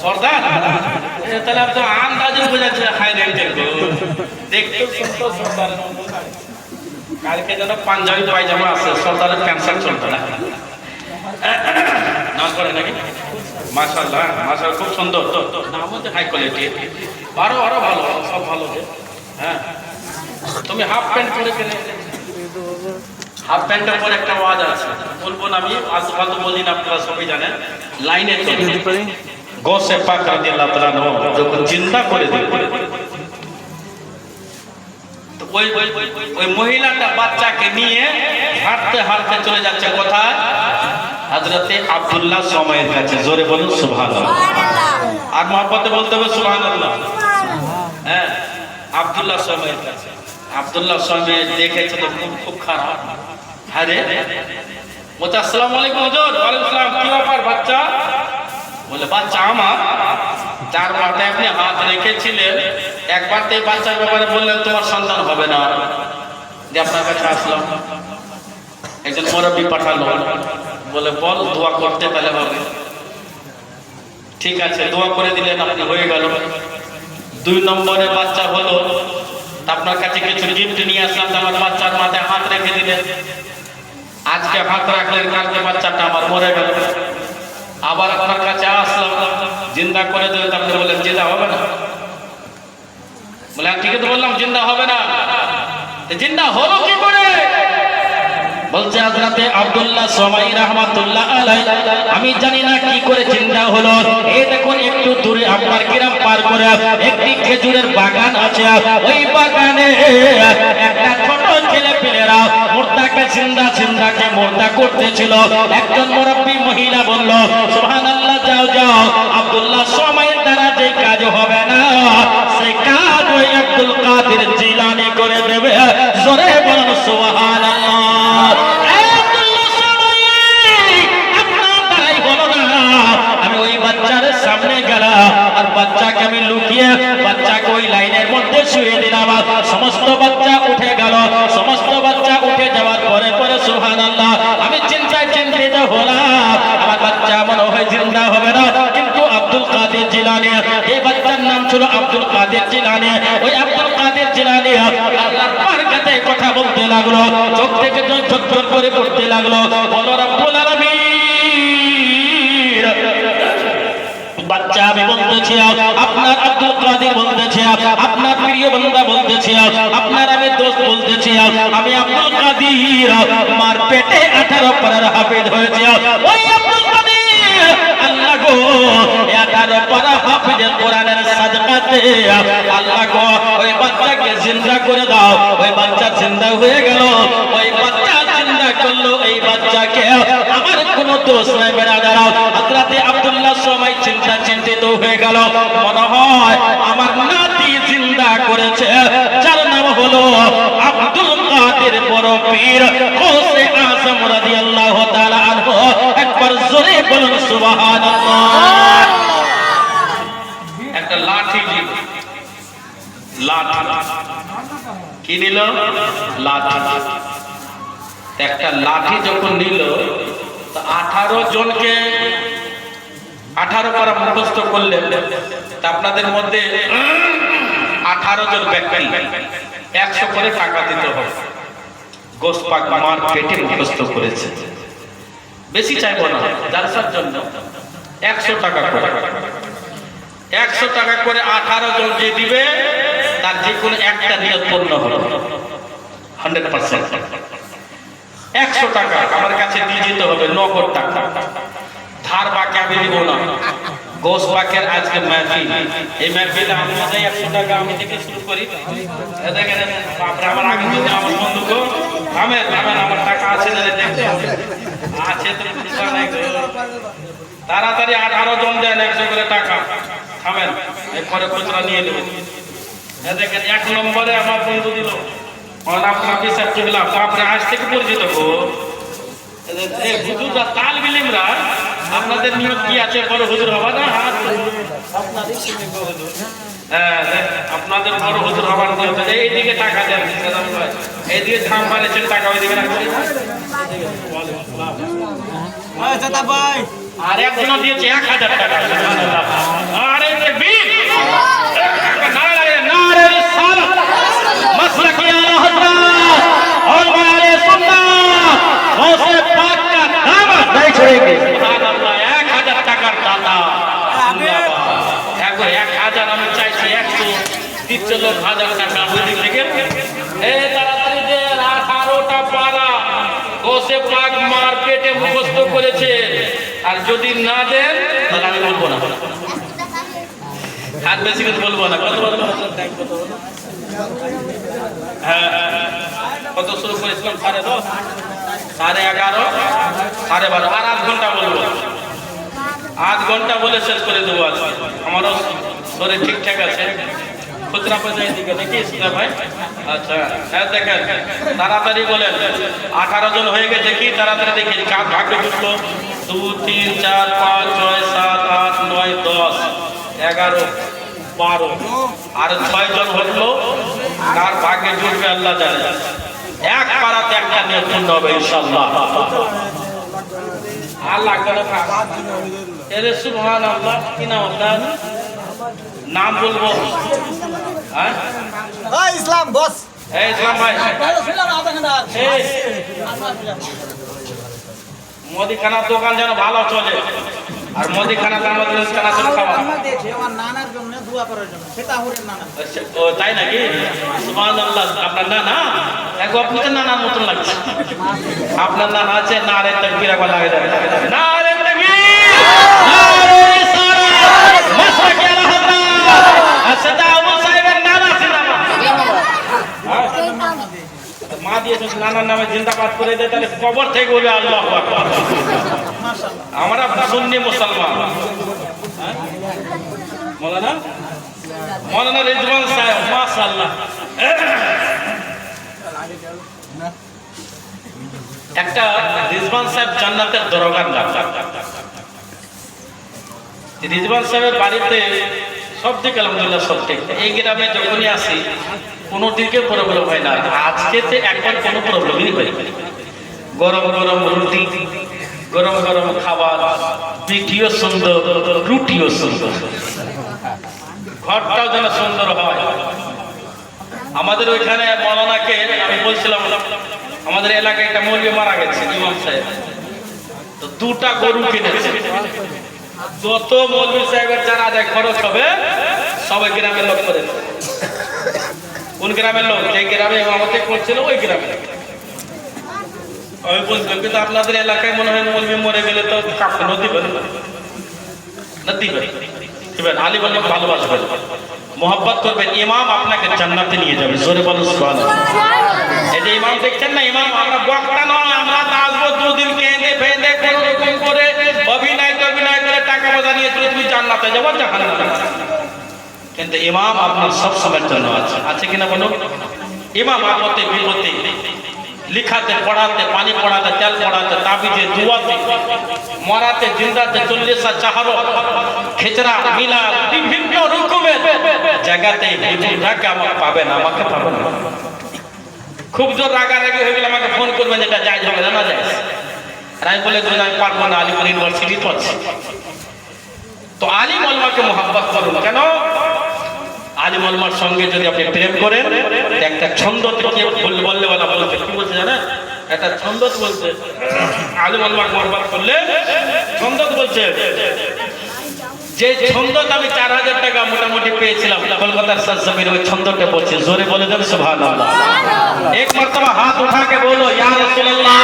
সর্দার তাহলে আপনি আন্দাজে বোঝাচ্ছে হাই রেঞ্জের দেখতে শুনতো সর্দার কালকে যেন পাঞ্জাবি পায়জামা আছে সর্দারের প্যান্ট শার্ট চলতো না নাম করে নাকি মাশাআল্লাহ মাশাআল্লাহ খুব সুন্দর নাম হচ্ছে হাই কোয়ালিটি আরো আরো ভালো সব ভালো হ্যাঁ তুমি হাফ প্যান্ট পরে কেনে হাফ প্যান্টের পরে একটা ওয়াজ আছে বলবো না আমি আলতু ফালতু বলি না আপনারা সবাই জানেন লাইনে গৌসে পাক রাদিয়াল্লাহু তাআলা যখন চিন্তা করে দিল তো ওই মহিলাটা বাচ্চাকে নিয়ে হাঁটতে হাঁটতে চলে যাচ্ছে কোথায় হযরতে আব্দুল্লাহ সময়ের কাছে জোরে বলুন সুবহানাল্লাহ আর মহব্বতে বলতে হবে সুবহানাল্লাহ হ্যাঁ আব্দুল্লাহ সময়ের কাছে আব্দুল্লাহ সময় দেখেছে তো খুব খারাপ আরে বলতে আসসালামু আলাইকুম হুজুর ওয়ালাইকুম আসসালাম কি ব্যাপার বাচ্চা বলে বাচ্চা আমার যার মাথায় আপনি হাত রেখেছিলেন একবার তো এই বাচ্চার ব্যাপারে বললেন তোমার সন্তান হবে না যে আপনার কাছে আসলাম একজন মুরব্বি পাঠালো বলে বল দোয়া করতে তাহলে হবে ঠিক আছে দোয়া করে দিলেন আপনি হয়ে গেল 2 নম্বরে বাচ্চা হলো আপনার কাছে কিছু গিফট নিয়ে আসলাম আমার বাচ্চার মাথায় হাত রেখে দিলেন আজকে হাত রাখলেন কালকে বাচ্চাটা আমার মরে গেল আবার আপনার কাছে আসলাম জিন্দা করে দিলেন আপনি বললেন জিন্দা হবে না বলে ঠিক আছে বললাম জিন্দা হবে না জিন্দা হলো কি করে বলছে হযরতে আব্দুল্লাহ সমাই রাহমাতুল্লাহ আলাইহি আমি জানি না কি করে জিন্দা হলো এই দেখুন একটু দূরে আপনার গ্রাম পার করে একটি খেজুরের বাগান আছে ওই বাগানে একটা ছোট ছেলে পেলেরা মুর্দাকে জিন্দা জিন্দাকে মুর্দা করতেছিল একজন মুরব্বি মহিলা বলল সুবহানাল্লাহ যাও যাও আব্দুল্লাহ সমাইয়ের দ্বারা যে কাজ হবে না সেই কাজ ওই আব্দুল কাদের জিলানী করে দেবে জোরে বলুন সুবহানাল্লাহ সামনে গেলাম আর বাচ্চাকে আমি লুকিয়ে বাচ্চাকে ওই লাইনের মধ্যে শুয়ে দিলাম সমস্ত বাচ্চা উঠে গেল সমস্ত বাচ্চা উঠে যাওয়ার পরে পরে সুবহানাল্লাহ আমি চিন্তিত হলাম আমার বাচ্চা মনে হয় জিন্দা হবে না কিন্তু আব্দুল কাদের জিলানী এই বাচ্চার নাম ছিল আব্দুল কাদের জিলানী ওই আব্দুল কাদের জিলানী আল্লাহর বারকাতে কথা বলতে লাগলো চোখ থেকে ঝরঝর করে পড়তে লাগলো বলো রব্বুল আলামিন বাচ্চা আমি বলতেছি আপনার আব্দুল কাদের বলতেছি আপনার প্রিয় বান্দা বলতেছি আপনার আমি দোস্ত বলতেছি আমি আব্দুল কাদের মার পেটে 18 পারার হাফেজ হয়েছে ওই আব্দুল কাদের আল্লাহ গো 18 পারা হাফেজের কোরআনের সাদকাতে আল্লাহ গো ওই বাচ্চাকে জিন্দা করে দাও ওই বাচ্চা জিন্দা হয়ে গেল ওই বাচ্চা জিন্দা করলো এই বাচ্চাকে আমার কোনো দোষ নাই বেরাদার হযরতে আব্দুল্লাহ সময় চিন্তিত হয়ে গেল মনে হয় আমার নাতি জিন্দা করেছে যার নাম হলো আব্দুল কাদের বড় পীর গৌসে আযম রাদিয়াল্লাহু তাআলা আনহু একবার জোরে বলুন সুবহানাল্লাহ একটা লাঠি দিল লাঠি কি নিল লাঠি একটা লাঠি যখন নিল 18 জনকে 18 পারা মুখস্থ করলেন তা আপনাদের মধ্যে 18 জন ব্যক্তি 100 করে টাকা দিতে হবে গোশ পাক মার পেটে মুখস্থ করেছে বেশি চাইবো না জালসার জন্য 100 টাকা করে 100 টাকা করে 18 জন যে দিবে তার যে কোনো একটা নিয়ত পূর্ণ হবে 100% 100 টাকা আমার কাছে দিয়ে যেতে হবে নগদ টাকা ধার বাকি আমি দিব না গোশ পাকের আজকে মাহফিল এই মাহফিলে আমি 100 টাকা আমি থেকে শুরু করি দেখেন বাপরে আমার আগে যদি আমার বন্ধুগো থামেন আমার টাকা আছে না দেখতে হবে আছে তো কিছু নাই তাড়াতাড়ি 18 জন দেন 100 করে টাকা থামেন এরপরে খুচরা নিয়ে নেব দেখেন 1 নম্বরে আমার বন্ধু দিল আপনার বিচার চুগলা বাপরে আজ থেকে পরিচিত গো হুজুররা তাল বিলিমরা আপনাদের নিয়ত কি আছে বড় হুজুর হবা না আপনাদের শুনে গো হুজুর আপনাদের বড় হুজুর হবার নিয়ত এইদিকে টাকা দেন এইদিকে থাম মারেছেন টাকা ওইদিকে রাখবেন। আর একজন দিয়েছে 1000 টাকা। আরে তাকবীর, নারে নারে রিসালাত, মাসলাকি আলা হযরত और हमारे सुन्नत गौसे पाक का दामन नहीं छोड़ेंगे। सुभानअल्लाह, 1000 টাকার দাতা। দেখো 1000 আমি চাইছি 143,000 টাকা বুঝি থেকে। এই তাড়াতাড়ি যে 18টা পারা গৌসে পাক মার্কেটে মুখস্থ করেছে, আর যদি না দেন তাহলে আমি বলবো না, আর বেশি কিছু বলবো না। কত বলবো? হ্যাঁ, কত শুরু করেছিলাম? 10:30, 11:30, 12:30, আর 8 ঘন্টা বলবো। 8 ঘন্টা বলে শেষ করে দেবো আজকে। আমারও শরীর ঠিকঠাক আছে। খুচরা পয়সা এদিকে নাকি ইসলাম ভাই? আচ্ছা, হ্যাঁ দেখেন তাড়াতাড়ি বলেন। 18 জন হয়ে গেছে কি? তাড়াতাড়ি দেখি কার ভাগ্যে ঢুকলো। 2, 3, 4, 5, 6, 7, 8, 9, 10, 11, 12, আর 6 জন হলো। কার ভাগ্যে জুটবে আল্লাহ জানে। এক পাড়াতে একটা নিয়ে পূর্ণ হবে ইনশাআল্লাহ। আল্লাহ করে এরে সুবহানাল্লাহ। কি নাম আপনার? নাম বলবো? হ্যাঁ ইসলাম বস। এই ইসলাম ভাই, মুদিখানার দোকান যেন ভালো চলে, আর মুদিখানাতে আমাদের চানাচুর খাওয়া। আমার নানার জন্য দোয়া করার জন্য, সেটা হরের নানা। ও তাই নাকি? সুবহানাল্লাহ। আপনার নানা? দেখো আপনি তো নানার মতন লাগছে। আপনার নানা আছে? নারে তাকবীর একবার লাগে যাবে। নারে তাকবীর, নারে রিসালাত, মাসলাকি আলা হযরত সাদা আবু সাহেবের নানা সিনামা। মা দিয়েছে নানার নামে জিন্দাবাদ করে দেয়, তাহলে কবর থেকে বলে আল্লাহু আকবার। আমরা সুন্নি মুসলমান। মৌলানা মৌলানা রিজওয়ান সাহেব, মাশাআল্লাহ। একটা রিজওয়ান সাহেব জান্নাতের দরগার নাম। রিজওয়ান সাহেবের বাড়িতে সব দিকে আলহামদুলিল্লাহ সব ঠিক। এই গ্রামে যখনই আসি কোনো দিকে প্রবলেম হয় না। আজকেতে একবার কোনো প্রবলেমই হয় না। গরম গরম রুটি, গরম গরম খাবার, পিঠিও সুন্দর, রুটিও সুন্দর, ঘরটাও যেন সুন্দর হয়। আমাদের ওইখানে মৌলানাকে আমি বলছিলাম, আমাদের এলাকায় একটা মৌলবি মারা গেছে, ইমাম সাহেব, তো 2টা গরু কিনেছে। যত মৌলবি সাহেবের যারা যায় খরচ হবে সবাই গ্রামের লোক করেছে। কোন গ্রামের লোক? যে গ্রামে ইমামতি করছিল ওই গ্রামে। আমি বলছিলাম কিন্তু আপনাদের এলাকায় মনে হয় মৌলবি মরে গেলে তো কাফনও দিবেন না, দিবেন। আলী বললেন ভালোবাসবেন, মোহাব্বত করবেন, ইমাম আপনাকে জান্নাতে নিয়ে যাবে। জোরে বলুন সুবহানাল্লাহ। এই যে ইমাম দেখছেন না, ইমাম আমরা বক্তা নয়, আমরা নাচবো 2 দিন কেঁদে ফেঁদে কোনো রকম করে অভিনয় করে টাকা পয়সা নিয়ে তুমি জান্নাতে যাবো, জাহান্নামে। কিন্তু ইমাম আপনার সব সময়ের জন্য আছে। আছে কিনা বলুন? ইমাম আপতে বিপদে, লিখাতে, পড়াতে, পানি পড়াতে, তেল পড়াতে, তাবিজে, দুয়াতে, মরাতে, জিন্দাতে, 40 চাহারো, খেচরা, মিলা, বিভিন্ন রকমের জায়গাতে হুজুরটাকে আমাকে পাবেন, আমাকে পাবেন। খুব জোর রাগারাগি হয়ে গেলে আমাকে ফোন করবেন, যেটা যাই হবে না যায়। আর আমি বলে দিন আমি পারবো না, আলিপুর ইউনিভার্সিটি তো আছে। তো আলিম ওলামাকে মোহাব্বত করুন। কেন? আলিম ওলামার সঙ্গে যদি আপনি প্রেম করেন, একটা ছন্দ বললে বলতে কি বলছে জানেন? একটা ছন্দ বলছে, আলিম ওলামাকে মোহাব্বত করলে ছন্দ বলছে, যে ছন্দ আমি 4000 টাকা মোটামুটি পেয়েছিলাম কলকাতার সরজমিনে, ওই ছন্দটা বলছে। জোরে বলে দেন সুবহানাল্লাহ। এক মর্তবা হাত উঠা के बोलो या रसूलुल्लाह।